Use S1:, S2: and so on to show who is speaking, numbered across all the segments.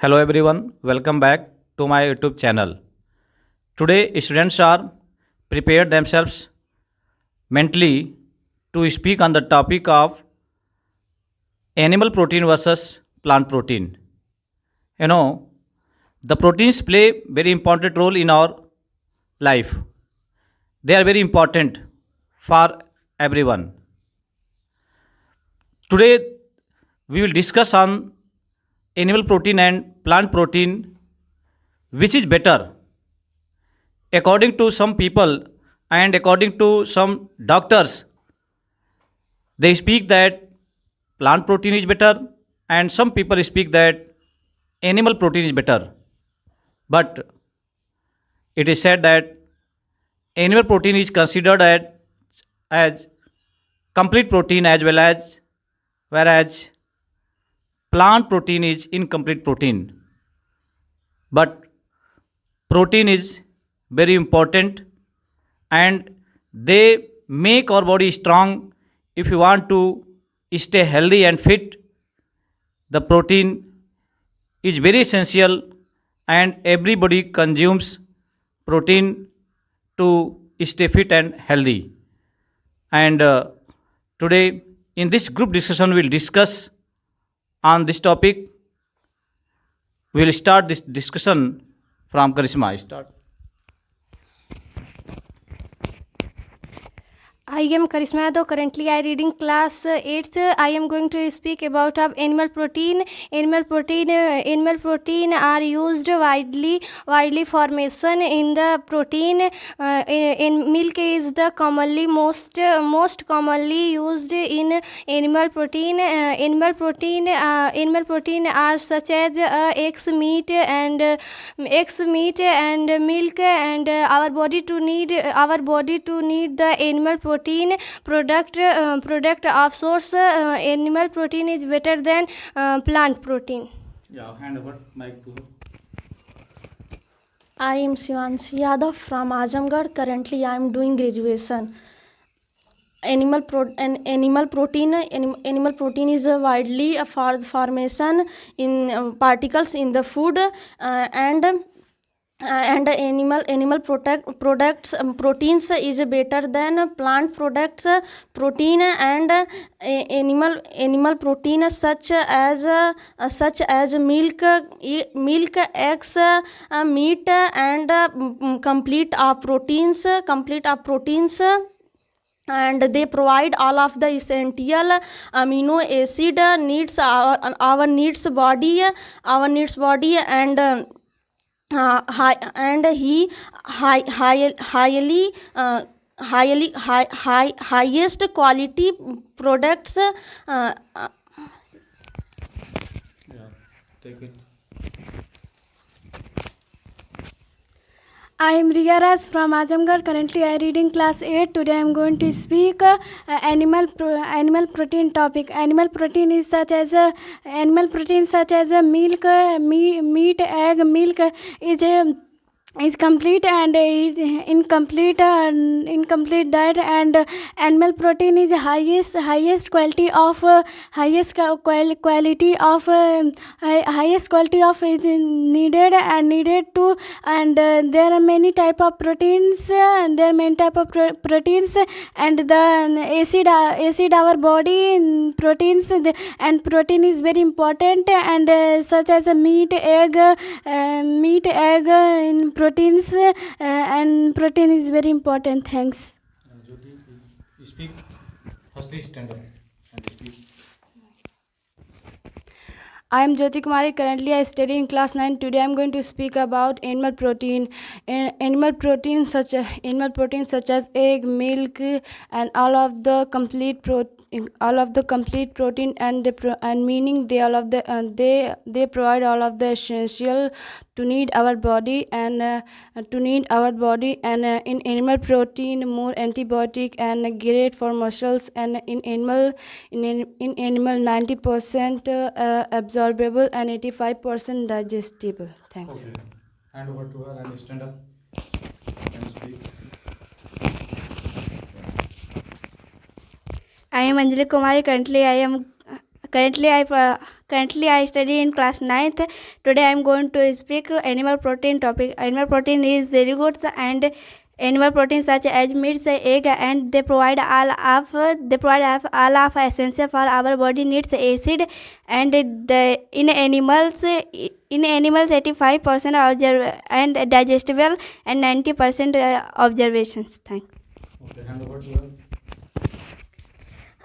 S1: Hello everyone, welcome back to my YouTube channel. Today students are prepared themselves mentally to speak on the topic of animal protein versus plant protein. You know, the proteins play very important role in our life. They are very important for everyone. Today we will discuss on animal protein and plant protein, which is better according to some people and according to some doctors. They speak that plant protein is better, and some people speak that animal protein is better. But it is said that animal protein is considered as complete protein, as well as whereas plant protein is incomplete protein. But protein is very important, and they make our body strong. If you want to stay healthy and fit, the protein is very essential, and everybody consumes protein to stay fit and healthy. And today in this group discussion we'll discuss on this topic. We'll start this discussion from Karishma. Start.
S2: I am Karisma Yadav. Currently, I reading class 8th. I am going to speak about animal protein. Animal protein are used widely formation in the protein. In milk is the most commonly used in animal protein. Animal protein are such as eggs, meat, and milk, and our body to need the animal protein product of source. Animal protein is better than plant protein.
S1: Yeah, hand over mic to.
S3: I am Shivanshi Yadav from Azamgarh. Currently, I am doing graduation. Animal protein is widely for formation in particles in the food, and animal products proteins is better than plant products. Protein and animal protein such as milk, eggs, meat, and complete of proteins, and they provide all of the essential amino acid needs our needs body, and highest quality products.
S1: Yeah, take it.
S4: I am Riya Raj from Azamgarh. Currently, I reading class 8. Today, I am going to speak animal protein topic. Animal protein such as milk, meat, egg, milk is complete and is incomplete diet, and animal protein is highest quality of is needed to. And there are many type of proteins, and the acid our body proteins, and protein is very important, and such as meat, egg in proteins, and protein is very important. Thanks.
S1: Jyoti, speak. Firstly, stand up and speak.
S4: I am Jyoti Kumari. Currently, I study in class 9. Today, I am going to speak about animal protein. Animal protein such as egg, milk, and all of the complete protein, and meaning they provide all of the essential to need our body, and in animal protein more antibiotic and great for muscles, and in animal 90% absorbable and 85% digestible. Thanks.
S1: Okay. Hand over to her and stand up and speak.
S5: I am Anjali Kumari. Currently, I Currently, I study in class 9th. Today, I am going to speak animal protein topic. Animal protein is very good, and animal protein such as meat, egg, and they provide all of essential for our body needs acid, and in animals 85% observe and digestible and 90% observations. Thank.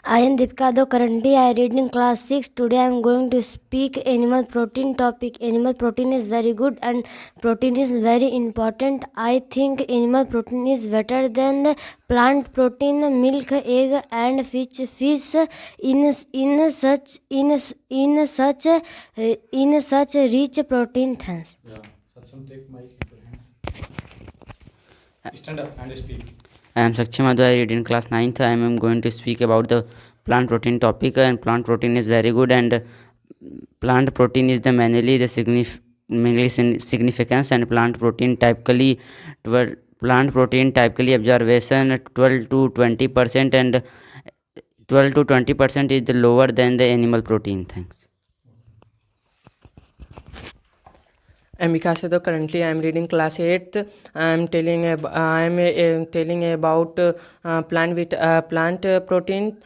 S6: I am Deepika Do. Currently, I read in class 6. Today, I am going to speak animal protein topic. Animal protein is very good and protein is very important. I think animal protein is better than the plant protein, milk, egg, and fish. Fish in such rich protein. Thanks.
S1: Stand up and speak.
S7: I am Sakshi Madhu. I read in class 9th. I am going to speak about the plant protein topic. And plant protein is very good, and plant protein is the mainly significance, and plant protein typically observation 12 to 20%, and 12 to 20% is the lower than the animal protein. Thanks.
S8: I'm Vikas Yadav. Currently, I am reading class 8th. I am telling about plant protein.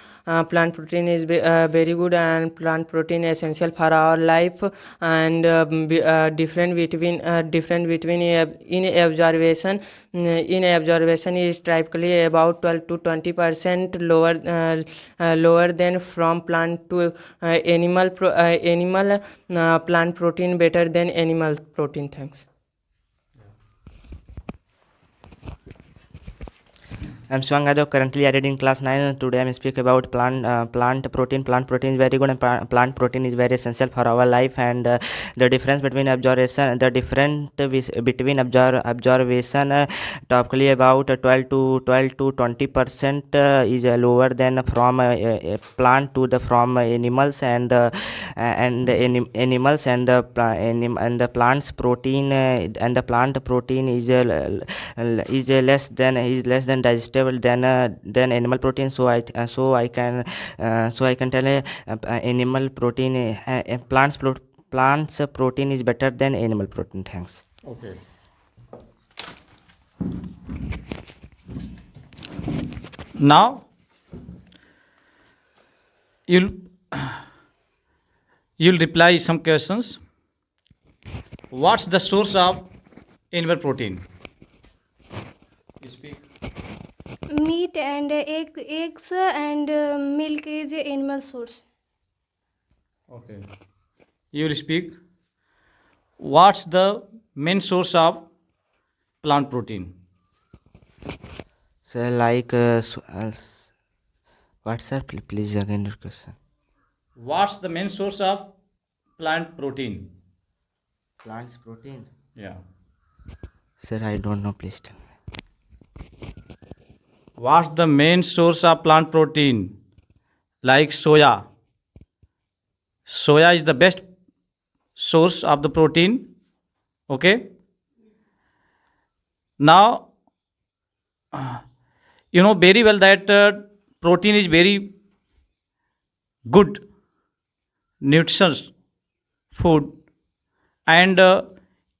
S8: Plant protein is very good, and plant protein is essential for our life, and different between in observation. In observation is typically about 12 to 20% lower than from plant to animal. Plant protein better than animal protein. Thanks.
S9: I'm Swang Yadav. Currently, I read in class 9. Today, I am speak about plant protein. Plant protein is very good, and plant protein is very essential for our life. And the difference between observation, between observation, typically about 12 to 20% is lower than from plant to the from animals, and animals and the plant's protein and the plant protein is less than digestible than animal protein. So I can tell animal protein plants protein is better than animal protein. Thanks.
S1: Okay. Now you'll reply some questions. What's the source of animal protein? You speak.
S2: Meat and eggs and milk is animal source.
S1: Okay. You will speak. What's the main source of plant protein?
S9: So what, sir? Please again your question.
S1: What's the main source of plant protein?
S9: Plants protein.
S1: Yeah.
S9: Sir, I don't know. Please tell me.
S1: What's the main source of plant protein? Like soya. Soya is the best source of the protein. Okay. Now, you know very well that protein is very good nutritious food, and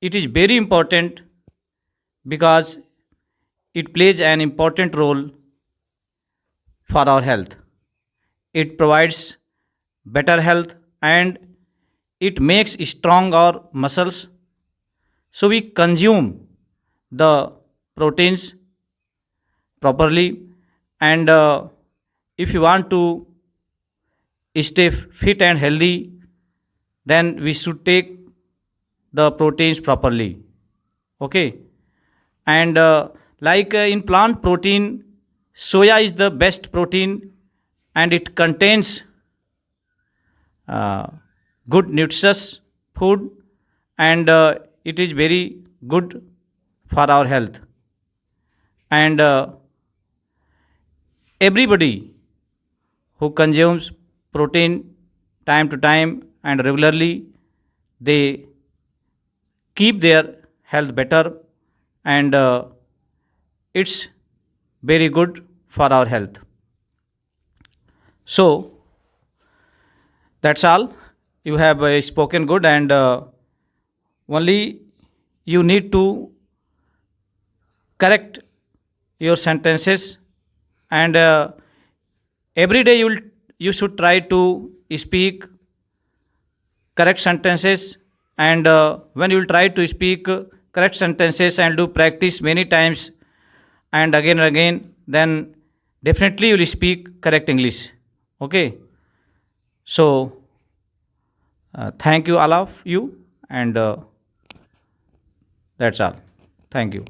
S1: it is very important because it plays an important role for our health. It provides better health, and it makes strong our muscles. So we consume the proteins properly, and if you want to stay fit and healthy, then we should take the proteins properly. Okay. And in plant protein, soya is the best protein, and it contains good nutritious food, and it is very good for our health. And everybody who consumes protein time to time and regularly, they keep their health better, and it's very good for our health. So that's all. you have spoken good, and only you need to correct your sentences, and every day you should try to speak correct sentences, and when you will try to speak correct sentences and do practice many times and again, then definitely you will speak correct English. Okay, so thank you all of you, and that's all. Thank you.